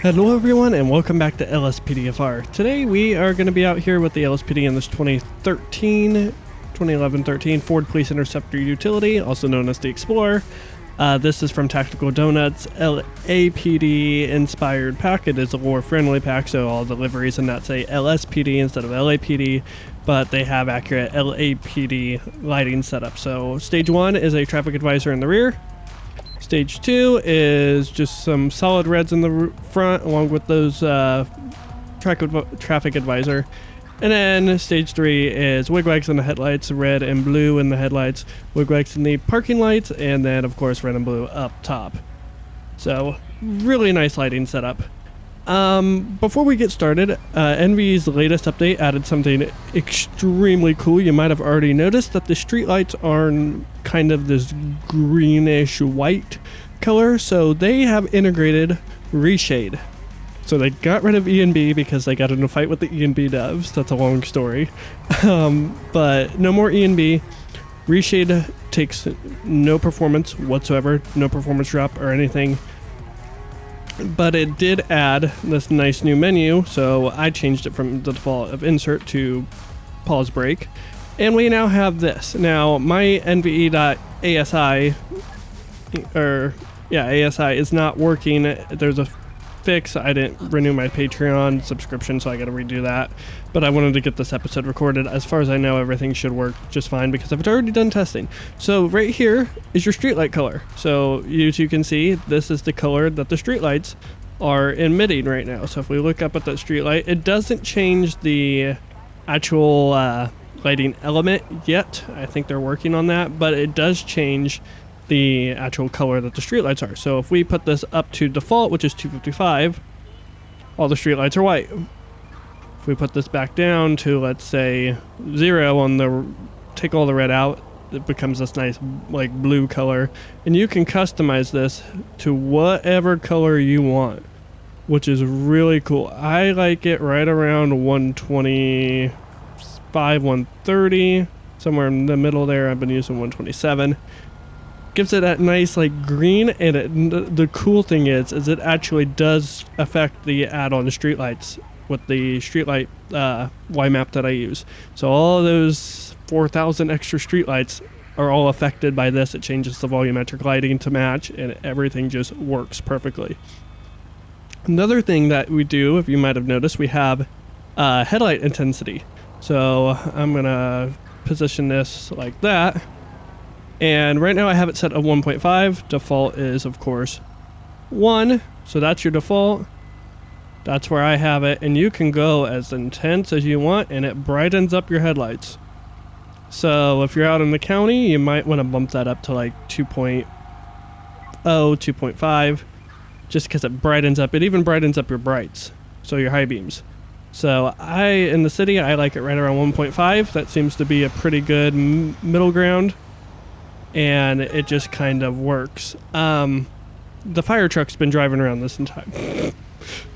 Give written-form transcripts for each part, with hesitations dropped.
Hello everyone and welcome back to LSPDFR. Today we are going to be out here with the LSPD in this 2011-13 Ford Police Interceptor Utility, also known as the Explorer. This is from Tactical Donuts LAPD inspired pack. It is a lore friendly pack, so all deliveries and that say LSPD instead of LAPD, but they have accurate LAPD lighting setup. So stage 1 is a traffic advisor in the rear. Stage 2 is just some solid reds in the front along with those traffic advisor. And then stage 3 is wigwags in the headlights, red and blue in the headlights, wigwags in the parking lights, and then of course red and blue up top. So really nice lighting setup. Before we get started, NV's latest update added something extremely cool. You might have already noticed that the streetlights are kind of this greenish white color, so they have integrated reshade. So they got rid of E&B because they got in a fight with the E&B devs. That's a long story. But no more E&B. Reshade takes no performance whatsoever, no performance drop or anything. But it did add this nice new menu, so I changed it from the default of insert to pause break. And we now have this. Now, my NVE.ASI, ASI is not working. There's a fix. I didn't renew my Patreon subscription, so I got to redo that. But I wanted to get this episode recorded. As far as I know, everything should work just fine because I've already done testing. So right here is your streetlight color. So you two can see this is the color that the streetlights are emitting right now. So if we look up at that streetlight, it doesn't change the actual lighting element yet. I think they're working on that, but it does change the actual color that the streetlights are. So if we put this up to default, which is 255, all the streetlights are white. If we put this back down to, let's say, 0 on the, take all the red out, it becomes this nice like blue color. And you can customize this to whatever color you want, which is really cool. I like it right around 125, 130, somewhere in the middle there. I've been using 127. Gives it that nice like green, and the cool thing is it actually does affect the add-on streetlights with the streetlight Y map that I use. So all of those 4,000 extra streetlights are all affected by this. It changes the volumetric lighting to match, and everything just works perfectly. Another thing that we do, if you might have noticed, we have headlight intensity. So I'm gonna position this like that. And right now I have it set at 1.5. Default is, of course, 1. So that's your default. That's where I have it. And you can go as intense as you want, and it brightens up your headlights. So if you're out in the county, you might want to bump that up to like 2.0, 2.5, just because it brightens up. It even brightens up your brights, so your high beams. So in the city, I like it right around 1.5. That seems to be a pretty good middle ground. And it just kind of works. The fire truck's been driving around this entire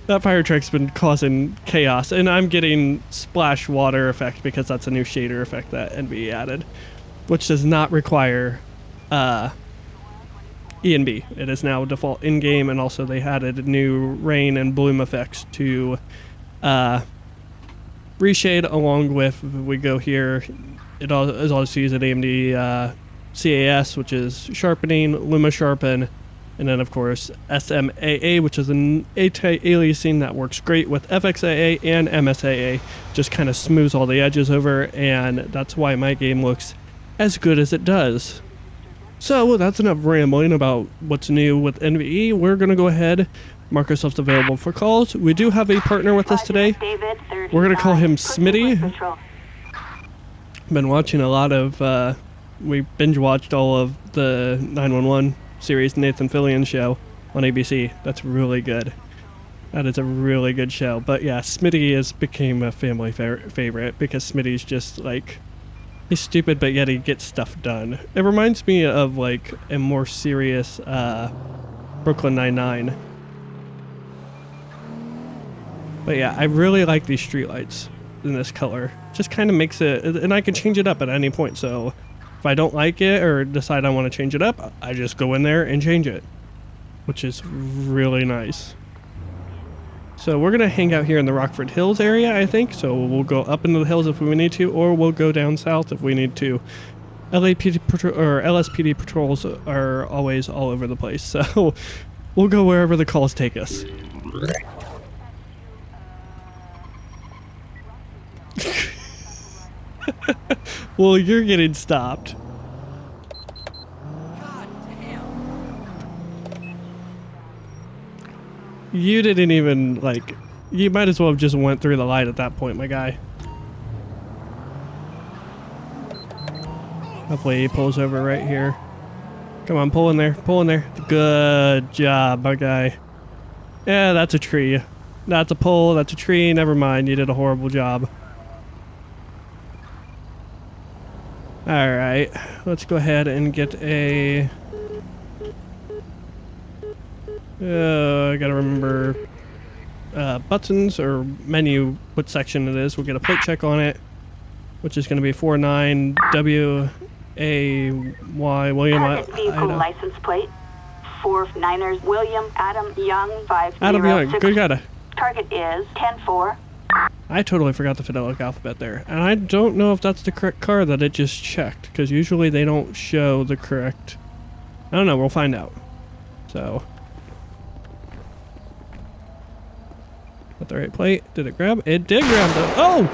that fire truck's been causing chaos, and I'm getting splash water effect because that's a new shader effect that NVE added, which does not require E&B. It is now default in-game, and also they added new rain and bloom effects to reshade, along with, if we go here, it is also using AMD CAS, which is sharpening, Luma sharpen, and then of course SMAA, which is an anti-aliasing that works great with FXAA and MSAA. Just kind of smooths all the edges over, and that's why my game looks as good as it does. So that's enough rambling about what's new with NVE. We're going to go ahead, mark ourselves available for calls. We do have a partner with us today. We're going to call him Smitty. Been watching a lot of we binge watched all of the 911 series, Nathan Fillion's show on ABC. That's really good. That is a really good show. But yeah, Smitty became a family favorite because Smitty's just like, he's stupid, but yet he gets stuff done. It reminds me of like a more serious Brooklyn Nine-Nine. But yeah, I really like these streetlights in this color. Just kind of makes it, and I can change it up at any point. So if I don't like it or decide I want to change it up, I just go in there and change it, which is really nice. So we're gonna hang out here in the Rockford Hills area, I think. So we'll go up into the hills if we need to, or we'll go down south if we need to. LSPD patrols are always all over the place, so we'll go wherever the calls take us. Well, you're getting stopped. You didn't even, like, you might as well have just went through the light at that point, my guy. Hopefully he pulls over right here. Come on, pull in there, pull in there. Good job, my guy. Yeah, that's a tree. That's a pole, that's a tree, never mind, you did a horrible job. Alright, let's go ahead and get a... I gotta remember buttons or menu, what section it is. We'll get a plate check on it, which is gonna be 49WAY William. Vehicle license plate 49ers William Adam Young 506. Adam Young, good guy. Target is 104. I totally forgot the phonetic alphabet there, and I don't know if that's the correct car that it just checked, because usually they don't show the correct. I don't know. We'll find out. So. Got the right plate. Did it grab? It did grab the. Oh!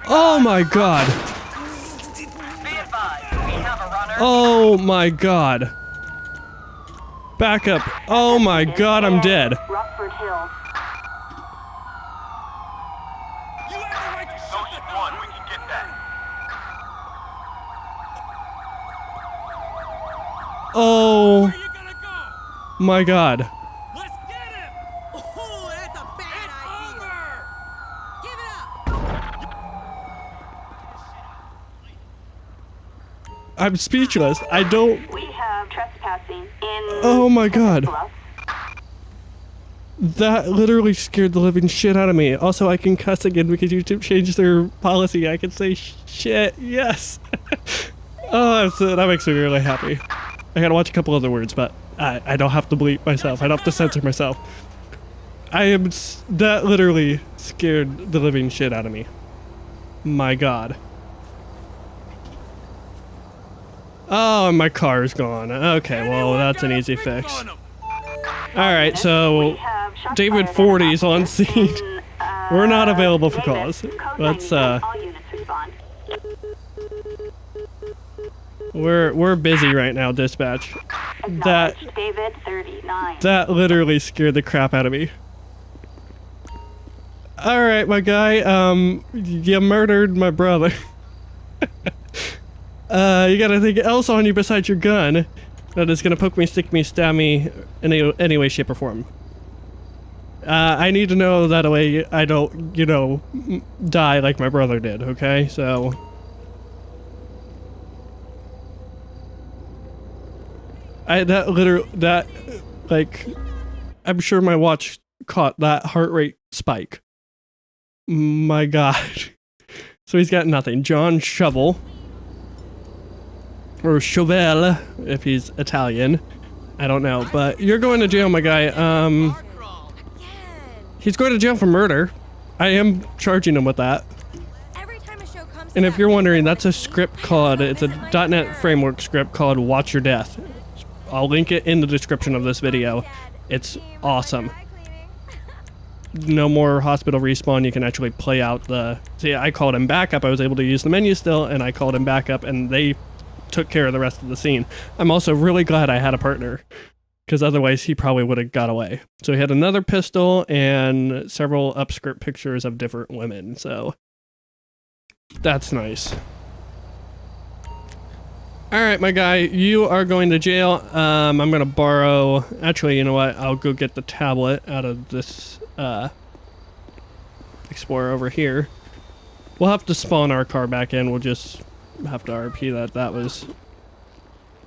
Oh my god! Oh my god! Back up! Oh my god! I'm dead. Rockford Hills. Oh my god. Let's get him! Oh, that's a bad idea. Give it up. I'm speechless. I don't. We have trespassing in. Oh my god. Bluff. That literally scared the living shit out of me. Also, I can cuss again because YouTube changed their policy. I can say shit. Yes. Oh, that makes me really happy. I gotta watch a couple other words, but I don't have to bleep myself. I don't have to censor myself. That literally scared the living shit out of me. My god. Oh, my car's gone. Okay, well, that's an easy fix. Alright, so David 40 is on scene. We're not available for calls. Let's, We're busy right now, dispatch. That literally scared the crap out of me. Alright, my guy, you murdered my brother. You got anything else on you besides your gun that is gonna poke me, stick me, stab me in any way, shape, or form? I need to know that way I don't, you know, die like my brother did, okay? So... like, I'm sure my watch caught that heart rate spike. My god. So he's got nothing. John Shovel. Or Chauvel, if he's Italian. I don't know, but you're going to jail, my guy. He's going to jail for murder. I am charging him with that. And if you're wondering, that's a script called, it's a .NET framework script called Watch Your Death. I'll link it in the description of this video. It's awesome. No more hospital respawn. You can actually play out the... See, I called him backup. I was able to use the menu still, and I called him backup, and they took care of the rest of the scene. I'm also really glad I had a partner, because otherwise he probably would have got away. So he had another pistol and several upskirt pictures of different women, so that's nice. Alright, my guy, you are going to jail. I'm gonna borrow... Actually, you know what? I'll go get the tablet out of this Explorer over here. We'll have to spawn our car back in. We'll just have to RP that. That was...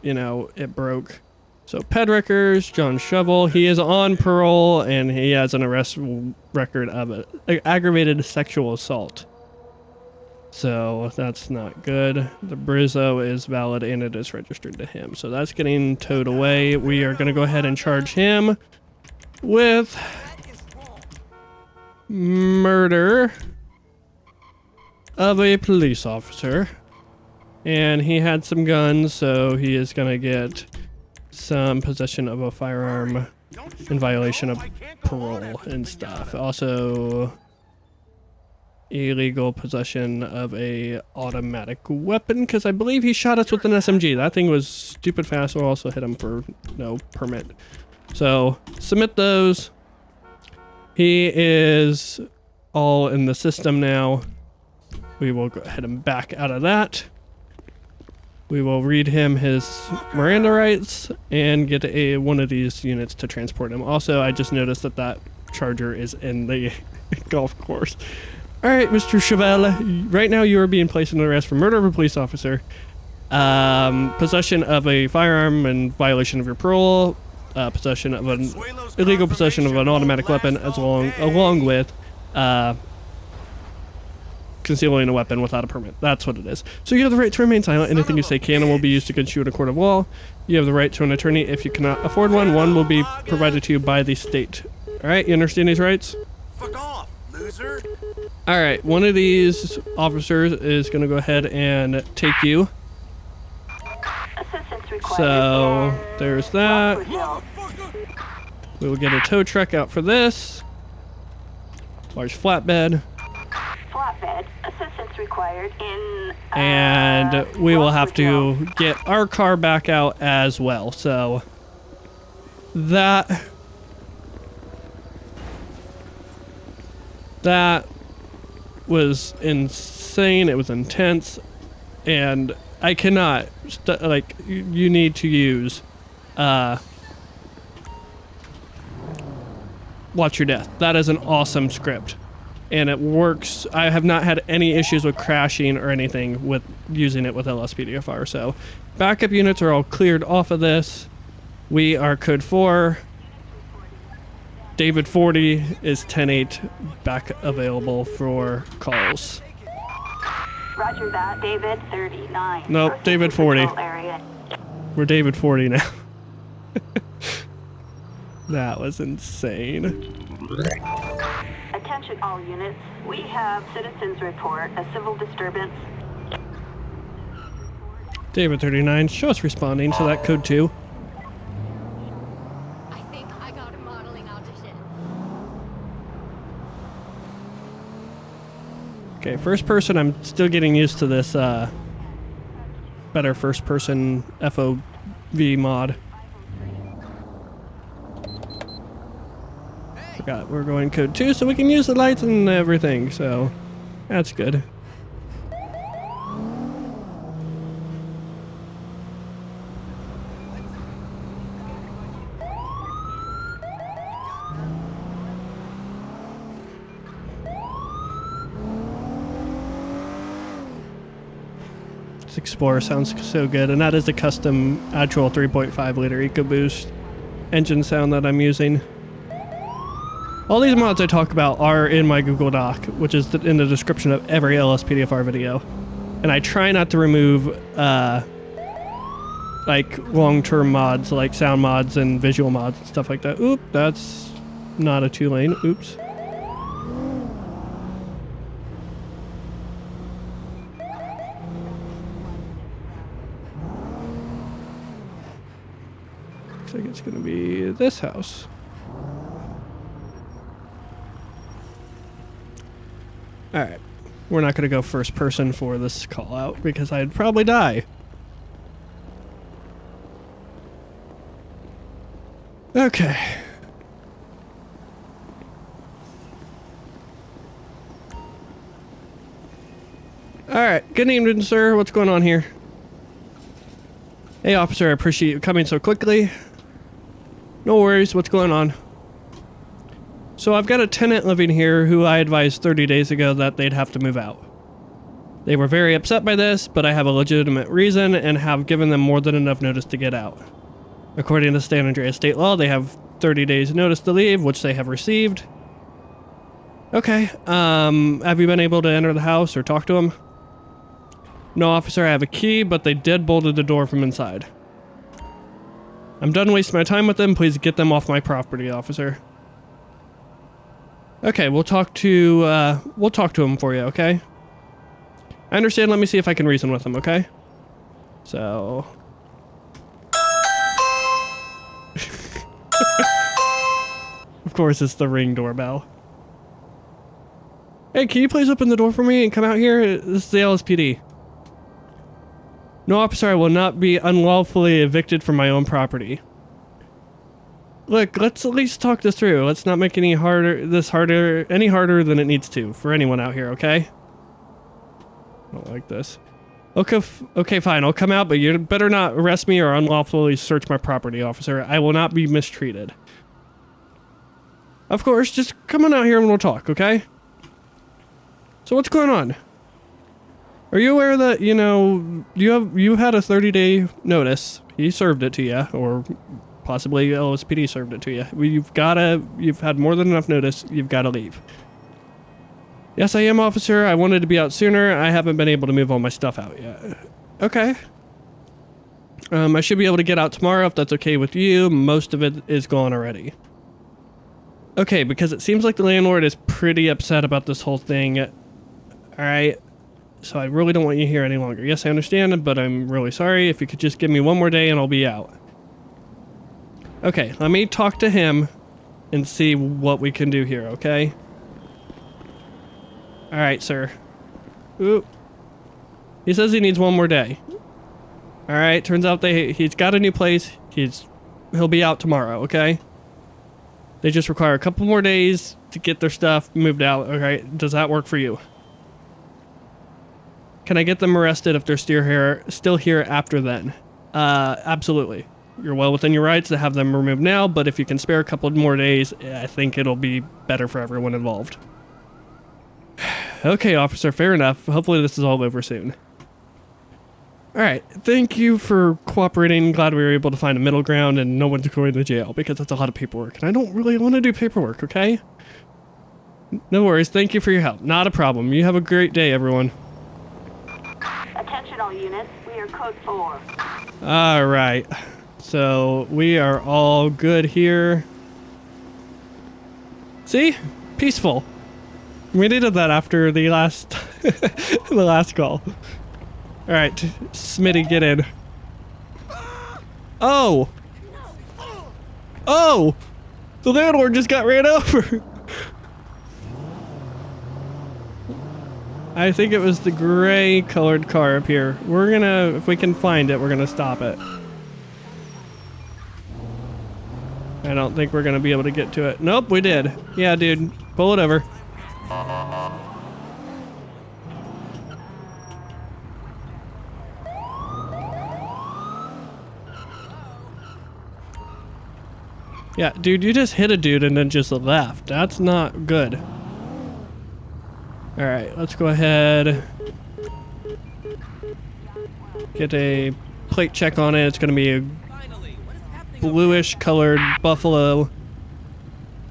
You know, it broke. So, Pedrickers, John Shovel. He is on parole, and he has an arrest record of aggravated sexual assault. So that's not good. The Brizzo is valid and it is registered to him. So that's getting towed away. We are going to go ahead and charge him with murder of a police officer. And he had some guns, so he is going to get some possession of a firearm in violation of parole and stuff. Also, illegal possession of a automatic weapon, because I believe he shot us with an SMG. That thing was stupid fast. We'll also hit him for no permit. So submit those. He is all in the system now. We will go ahead and back out of that. We will read him his Miranda rights and get one of these units to transport him. Also, I just noticed that that charger is in the golf course. All right, Mr. Chevelle, right now you are being placed under arrest for murder of a police officer, possession of a firearm in violation of your parole, possession of an illegal possession of an automatic weapon, along with concealing a weapon without a permit. That's what it is. So you have the right to remain silent. Anything you say can and will be used against you in a court of law. You have the right to an attorney if you cannot afford one. One will be provided to you by the state. All right, you understand these rights? Fuck off, loser. All right, one of these officers is going to go ahead and take you. Assistance required. So there's that. Rockford Hill. We will get a tow truck out for this. Large flatbed. Flatbed. Assistance required in. And we will have Rockford Hill. to get our car back out as well. So that was insane. It was intense, and I cannot you need to use Watch Your Death. That is an awesome script, and it works. I have not had any issues with crashing or anything with using it with LSPDFR. So backup units are all cleared off of this. We are code 4. David 40 is 10-8 back available for calls. Roger that. David 39. Nope, Proceed David to 40. patrol area. We're David 40 now. That was insane. Attention all units. We have citizens report a civil disturbance. David 39, show us responding to that code 2. I think I got a modeling audition. Okay, first person, I'm still getting used to this better first person FOV mod. We're going code 2 so we can use the lights and everything, so that's good. This Explorer sounds so good, and that is a custom actual 3.5 liter EcoBoost engine sound that I'm using. All these mods I talk about are in my Google Doc, which is in the description of every LSPDFR video. And I try not to remove like long-term mods, like sound mods and visual mods and stuff like that. Oop, that's not a 2-lane. Oops. Looks like it's gonna be this house. Alright, we're not going to go first person for this call out because I'd probably die. Okay. Alright, good evening, sir. What's going on here? Hey, officer, I appreciate you coming so quickly. No worries, what's going on? So I've got a tenant living here who I advised 30 days ago that they'd have to move out. They were very upset by this, but I have a legitimate reason and have given them more than enough notice to get out. According to San Andreas state law, they have 30 days notice to leave, which they have received. Okay, have you been able to enter the house or talk to them? No, officer, I have a key, but they deadbolted the door from inside. I'm done wasting my time with them. Please get them off my property, officer. Okay, we'll talk to him for you, okay? I understand. Let me see if I can reason with him, okay? So... Of course, it's the Ring doorbell. Hey, can you please open the door for me and come out here? This is the LSPD. No, officer, I will not be unlawfully evicted from my own property. Look, let's at least talk this through. Let's not make any harder than it needs to for anyone out here, okay? I don't like this. Okay, fine, I'll come out, but you better not arrest me or unlawfully search my property, officer. I will not be mistreated. Of course, just come on out here and we'll talk, okay? So what's going on? Are you aware that, you know, you had a 30-day notice? He served it to you, or possibly LSPD served it to you. You've had more than enough notice. You've got to leave. Yes, I am, officer. I wanted to be out sooner. I haven't been able to move all my stuff out yet. Okay. I should be able to get out tomorrow if that's okay with you. Most of it is gone already. Okay, because it seems like the landlord is pretty upset about this whole thing. Alright. So I really don't want you here any longer. Yes, I understand, but I'm really sorry. If you could just give me one more day and I'll be out. Okay, let me talk to him and see what we can do here, okay? Alright, sir. Ooh. He says he needs one more day. Alright, turns out he's got a new place. He'll be out tomorrow, okay? They just require a couple more days to get their stuff moved out, alright? Does that work for you? Can I get them arrested if they're still here after then? Absolutely. You're well within your rights to have them removed now, but if you can spare a couple more days, I think it'll be better for everyone involved. Okay, officer, fair enough. Hopefully this is all over soon. Alright, thank you for cooperating. Glad we were able to find a middle ground and no one's going to jail, because that's a lot of paperwork, and I don't really want to do paperwork, okay? No worries, thank you for your help. Not a problem. You have a great day, everyone. Attention all units, we are code 4. Alright, so we are all good here. See? Peaceful. We needed that after the last the last call. Alright, Smitty, get in. Oh! Oh! The landlord just got ran over! I think it was the gray colored car up here. We're gonna, if we can find it, we're gonna stop it. I don't think we're gonna be able to get to it. Nope, we did. Yeah, dude. Pull it over. Yeah, dude, you just hit a dude and then just left. That's not good. Alright, let's go ahead. Get a plate check on it. It's going to be a bluish colored Buffalo.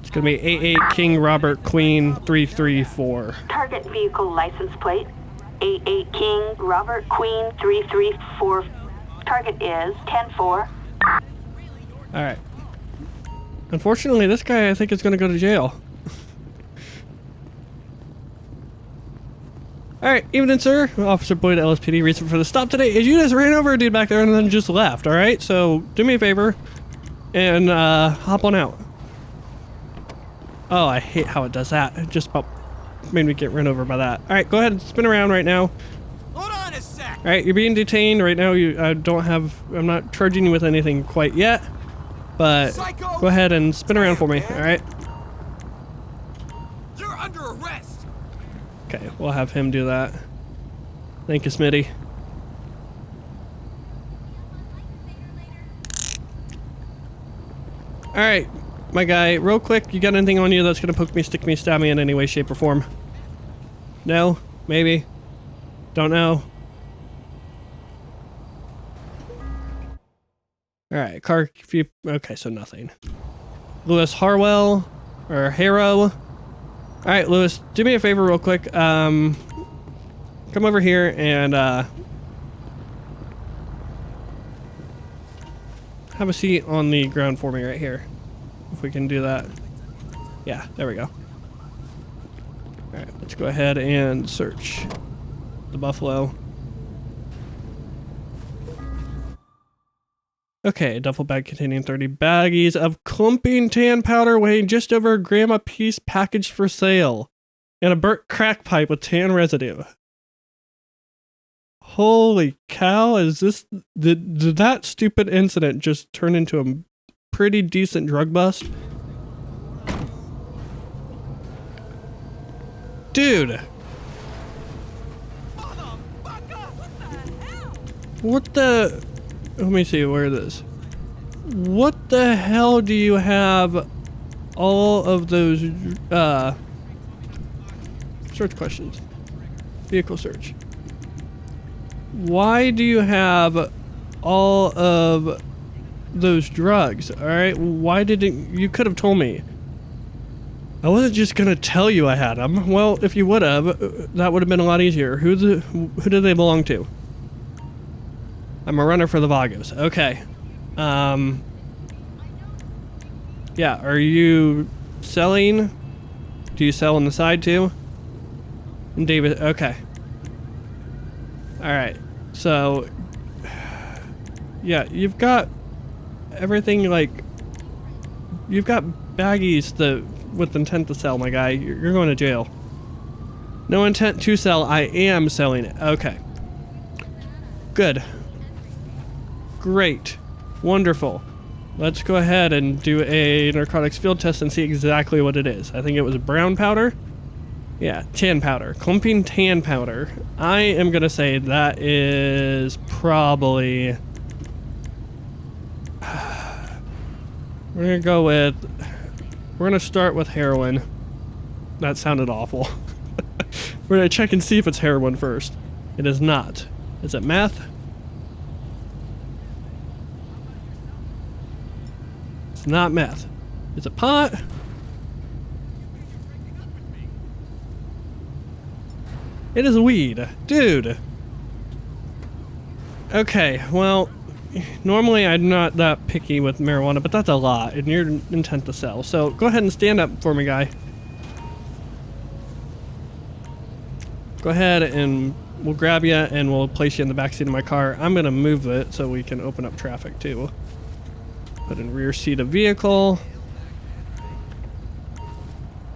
It's going to be 88 King Robert Queen 334. Target vehicle license plate 88 King Robert Queen 334. Target is 10-4. Alright. Unfortunately, this guy I think is going to go to jail. Alright, evening sir. Officer Boyd, LSPD. Reason for the stop today is you just ran over a dude back there and then just left, alright? So, do me a favor and hop on out. Oh, I hate how it does that. It just about made me get run over by that. Alright, go ahead and spin around right now. Hold on a sec. Alright, you're being detained right now. I'm not charging you with anything quite yet, but Psycho! go ahead and spin around for me, alright? You're under arrest. Okay, we'll have him do that. Thank you, Smitty. Alright, my guy, real quick, you got anything on you that's gonna poke me, stick me, stab me in any way, shape, or form? No? Maybe? Don't know? Alright, car, okay, so nothing. Lewis Harwell, or Harrow. Alright, Lewis, do me a favor real quick. Come over here and have a seat on the ground for me right here. If we can do that. Yeah, there we go. Alright, let's go ahead and search the Buffalo. Okay, a duffel bag containing 30 baggies of clumping tan powder weighing just over a gram a piece packaged for sale. And a burnt crack pipe with tan residue. Holy cow, is this... Did that stupid incident just turn into a pretty decent drug bust? Dude! What the... Let me see, where it is. What the hell do you have all of those, search questions? Vehicle search. Why do you have all of those drugs? Alright, why didn't... You could have told me. I wasn't just gonna tell you I had them. Well, if you would have, that would have been a lot easier. Who do they belong to? I'm a runner for the Vagos. Okay. Yeah, are you selling? Do you sell on the side too? And David, okay. Alright, so... Yeah, you've got everything like... You've got baggies with intent to sell, my guy. You're going to jail. No intent to sell, I am selling it. Okay. Good. Great. Wonderful. Let's go ahead and do a narcotics field test and see exactly what it is. I think it was brown powder. Yeah, tan powder. Clumping tan powder. I am going to say that is probably... We're going to go with... We're going to start with heroin. That sounded awful. We're going to check and see if it's heroin first. It is not. Is it meth? It's not meth. Is it pot? It is weed. Dude. Okay, well, normally I'm not that picky with marijuana, but that's a lot, and you're intent to sell. So go ahead and stand up for me, guy. Go ahead and we'll grab you and we'll place you in the backseat of my car. I'm gonna move it so we can open up traffic too. Put in rear seat of vehicle.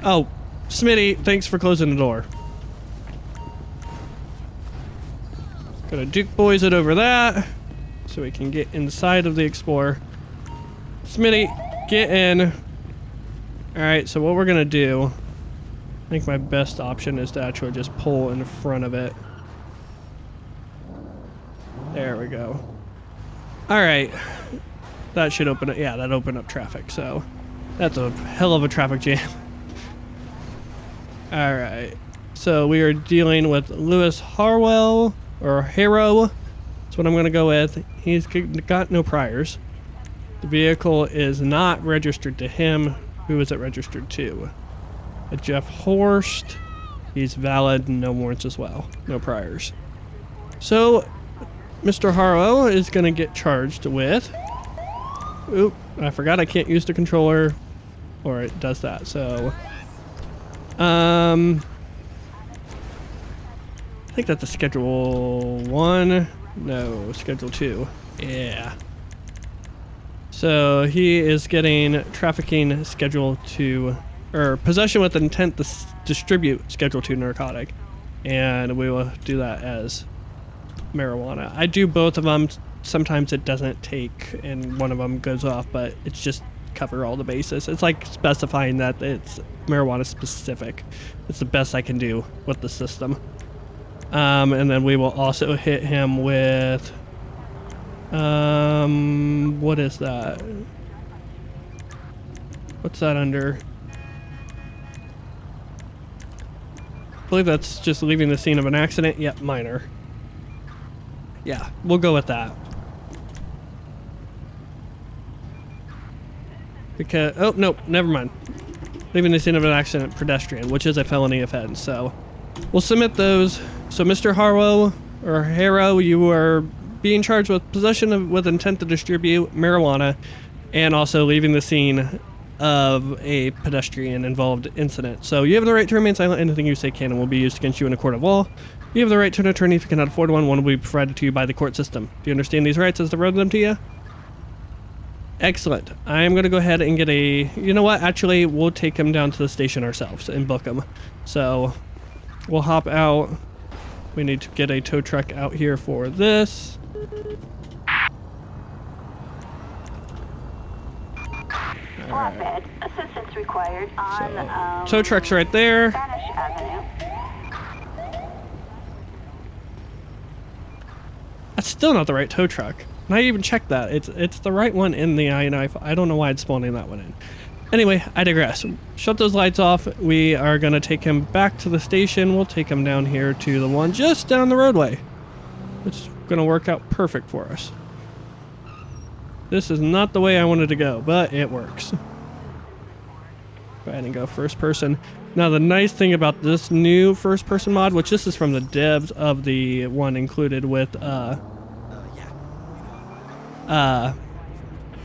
Oh, Smitty, thanks for closing the door. Gonna Duke Boys it over that so we can get inside of the Explorer. Smitty, get in. Alright, so what we're gonna do, I think my best option is to actually just pull in front of it. There we go. Alright. That should open up, yeah, that opened up traffic, so that's a hell of a traffic jam. Alright, so we are dealing with Lewis Harwell, or Harrow, that's what I'm going to go with. He's got no priors. The vehicle is not registered to him. Who is it registered to? A Jeff Horst. He's valid, no warrants as well, no priors. So, Mr. Harrow is going to get charged with... Oop, I forgot I can't use the controller, or it does that, so... I think that's a Schedule 1. No, Schedule 2. Yeah. So he is getting trafficking Schedule 2, or possession with intent to distribute Schedule 2 narcotic. And we will do that as marijuana. I do both of them. Sometimes it doesn't take and one of them goes off, but it's just cover all the bases. It's like specifying that it's marijuana specific. It's the best I can do with the system. And then we will also hit him with what is that? What's that under? I believe that's just leaving the scene of an accident. Yep, minor. Yeah, we'll go with that. Because, oh, nope, never mind. Leaving the scene of an accident, pedestrian, which is a felony offense, so we'll submit those. So Mr. Harrow, or Harrow, you are being charged with possession of, with intent to distribute marijuana, and also leaving the scene of a pedestrian-involved incident. So you have the right to remain silent. Anything you say can and will be used against you in a court of law. You have the right to an attorney if you cannot afford one. One will be provided to you by the court system. Do you understand these rights as I read them to you? Excellent. I'm going to go ahead and get a... You know what? Actually, we'll take him down to the station ourselves and book him. So we'll hop out. We need to get a tow truck out here for this. Flatbed. Assistance required on Tow truck's right there. Spanish Avenue. That's still not the right tow truck. And I even checked that. It's the right one in the INI. I don't know why it's spawning that one in. Anyway, I digress. Shut those lights off. We are going to take him back to the station. We'll take him down here to the one just down the roadway. It's going to work out perfect for us. This is not the way I wanted to go, but it works. Go ahead and go first person. Now, the nice thing about this new first person mod, which this is from the devs of the one included with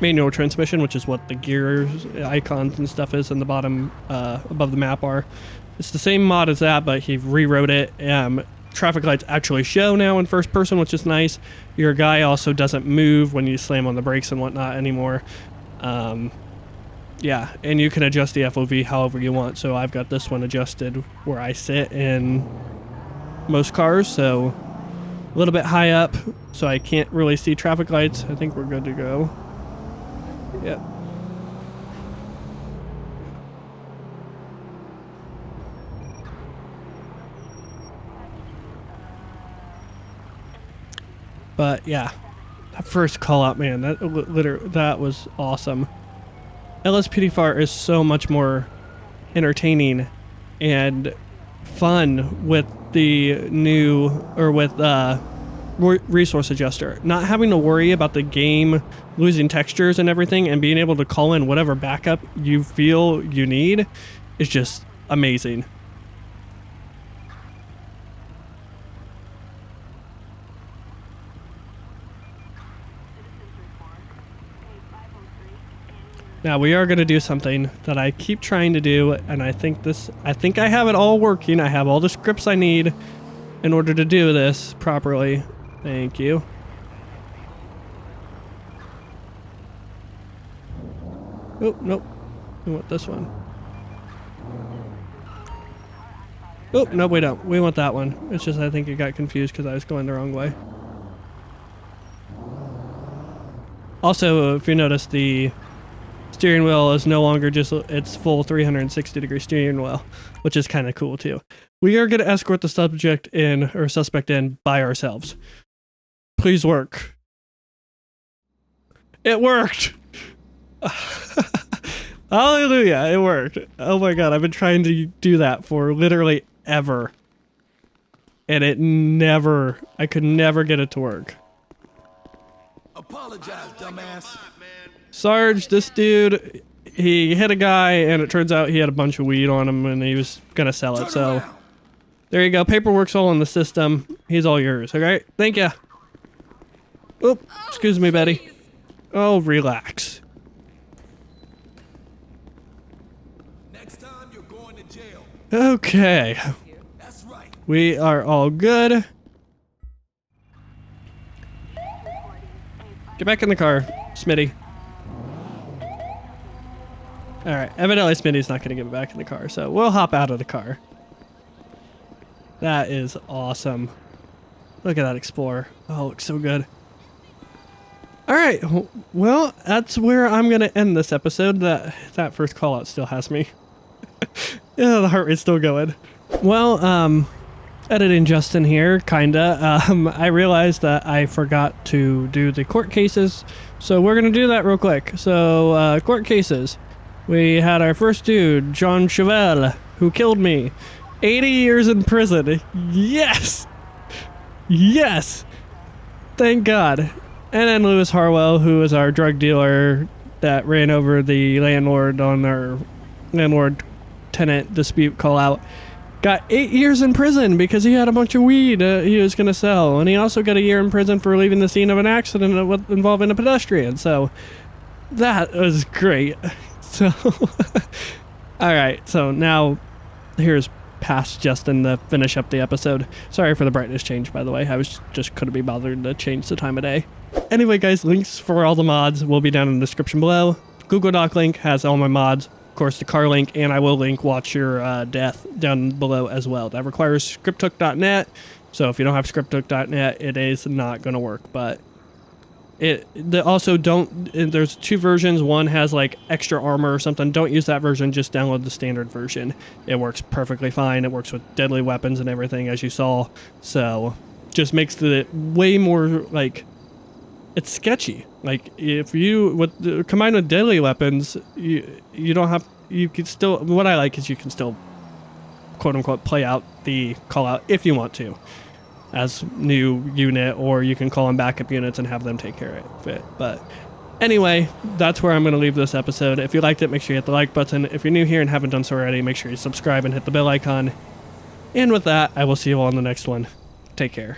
manual transmission, which is what the gears, icons and stuff is in the bottom above the map are. It's the same mod as that, but he rewrote it. Traffic lights actually show now in first person, which is nice. Your guy also doesn't move when you slam on the brakes and whatnot anymore. Yeah, and you can adjust the FOV however you want. So I've got this one adjusted where I sit in most cars, so a little bit high up, so I can't really see traffic lights. I think we're good to go. Yep. But yeah, that first call out, man, that was awesome. LSPDFR is so much more entertaining and fun with the new, or with resource adjuster. Not having to worry about the game losing textures and everything, and being able to call in whatever backup you feel you need is just amazing. Now we are going to do something that I keep trying to do, and I think I have it all working. I have all the scripts I need in order to do this properly. Thank you. Oh, nope. We want this one. Oh, no, we don't. We want that one. It's just I think it got confused because I was going the wrong way. Also, if you notice, the steering wheel is no longer just its full 360-degree steering wheel, which is kind of cool too. We are going to escort the suspect in by ourselves. Please work. It worked. Hallelujah, it worked. Oh my god, I've been trying to do that for literally ever. And I could never get it to work. Apologize, dumbass. Sarge, this dude, he hit a guy, and it turns out he had a bunch of weed on him, and he was gonna sell it. So there you go. Paperwork's all in the system. He's all yours. Okay, thank you. Oh, excuse me, Betty. Oh, relax. Next time you're going to jail. Okay, That's right. we are all good. Get back in the car, Smitty. Alright, evidently Smitty's not going to get back in the car, so we'll hop out of the car. That is awesome. Look at that Explorer. Oh, it looks so good. Alright, well, that's where I'm going to end this episode. That first call out still has me. Yeah, the heart rate's still going. Well, editing Justin here, kinda. I realized that I forgot to do the court cases, so we're going to do that real quick. So, court cases. We had our first dude, John Chevelle, who killed me. 80 years in prison. Yes! Yes! Thank God. And then Lewis Harwell, who is our drug dealer that ran over the landlord on our landlord-tenant dispute call-out. got 8 years in prison because he had a bunch of weed he was going to sell. And he also got a year in prison for leaving the scene of an accident involving a pedestrian. So that was great. So, all right. So now here's past Justin to finish up the episode. Sorry for the brightness change, by the way. I was just couldn't be bothered to change the time of day. Anyway, guys, links for all the mods will be down in the description below. Google Doc link has all my mods. Of course, the car link, and I will link Watch Your Death down below as well. That requires scripthook.net, so if you don't have scripthook.net, it is not going to work. But there's 2 versions. One has like extra armor or something. Don't use that version. Just download the standard version. It works perfectly fine. It works with deadly weapons and everything, as you saw. So just makes it way more like it's sketchy. Like if you combined with deadly weapons, you don't have. You can still. What I like is you can still, quote unquote, play out the call out if you want to, as new unit, or you can call in backup units and have them take care of it. But anyway, that's where I'm going to leave this episode. If you liked it, make sure you hit the like button. If you're new here and haven't done so already, make sure you subscribe and hit the bell icon. And with that, I will see you all in the next one. Take care.